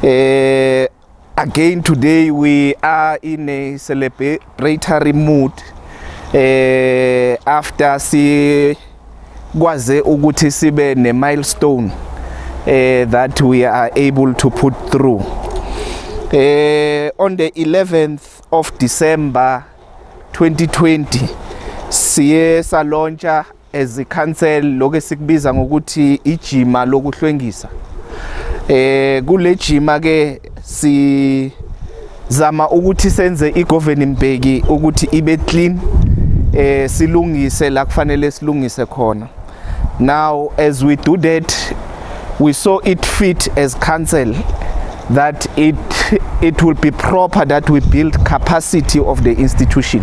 Again, today we are in a celebratory mood after sikwaze ukuthi sibe ne milestone that we are able to put through. On the 11th of December 2020, siye salontsha as a council lokho esikubiza ngokuthi ijima lokuhlwengisa. Kule jima ke si zama ukuthi senze iGovan Mbeki ukuthi ibe clean, silungise la kufanele silungise khona. Now as we do that, we saw it fit as council that it will be proper that we build capacity of the institution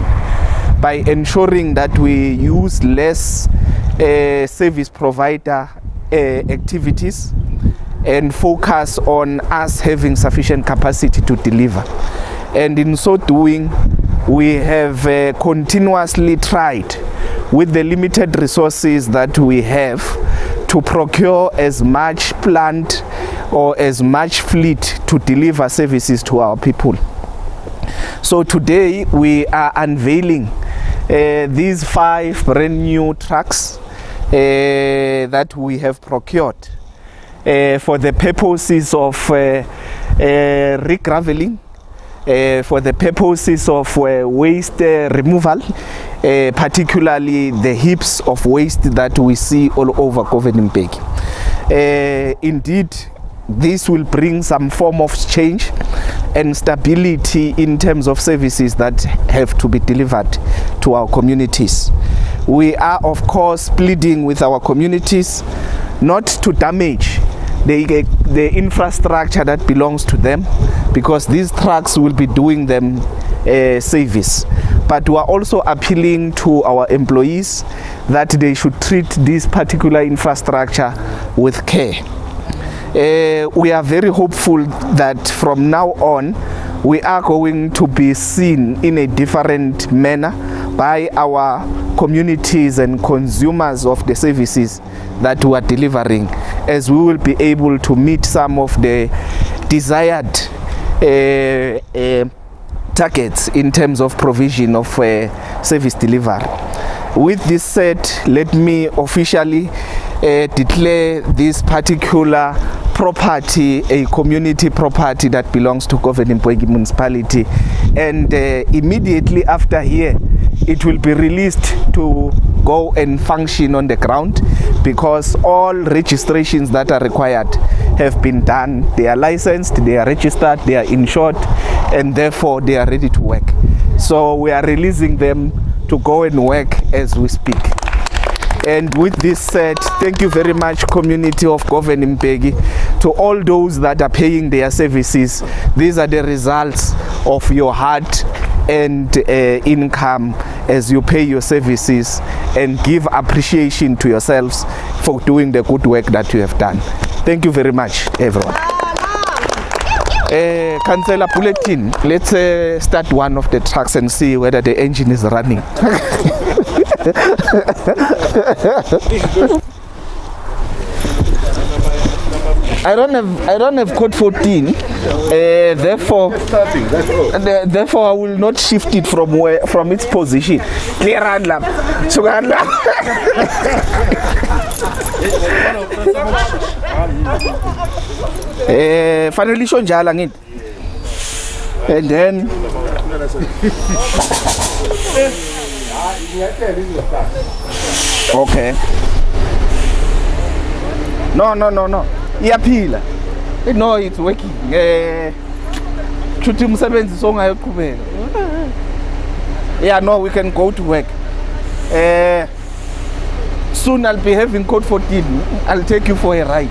by ensuring that we use less service provider activities and focus on us having sufficient capacity to deliver. And in so doing, we have continuously tried with the limited resources that we have to procure as much plant or as much fleet to deliver services to our people. So today we are unveiling these 5 brand new trucks that we have procured for the purposes of regraveling, for the purposes of waste removal, particularly the heaps of waste that we see all over Govan Mbeki. Indeed, this will bring some form of change and stability in terms of services that have to be delivered to our communities. We are of course pleading with our communities not to damage the infrastructure that belongs to them, because these trucks will be doing them service. But we are also appealing to our employees that they should treat this particular infrastructure with care. We are very hopeful that from now on we are going to be seen in a different manner by our communities and consumers of the services that we are delivering, as we will be able to meet some of the desired targets in terms of provision of service delivery. With this said, let me officially declare this particular property a community property that belongs to Govan Mbeki Municipality, and immediately after here it will be released to go and function on the ground, because all registrations that are required have been done. They are licensed, they are registered, they are insured, and therefore they are ready to work. So we are releasing them to go and work as we speak. And with this said, thank you very much, community of Govan Mbeki. To all those that are paying their services, these are the results of your heart and income as you pay your services, and give appreciation to yourselves for doing the good work that you have done. Thank you very much, everyone. Councillor Bulletin, let's start one of the trucks and see whether the engine is running. I don't have code 14, therefore I will not shift it from its position. Clear hand lamp. Finally show njala ngit. And then okay. No. Iyaphila. No, it's working. Chuthi umsebenzi songayoqhubeka. Yeah, no, we can go to work. Soon I'll be having code 14. I'll take you for a ride.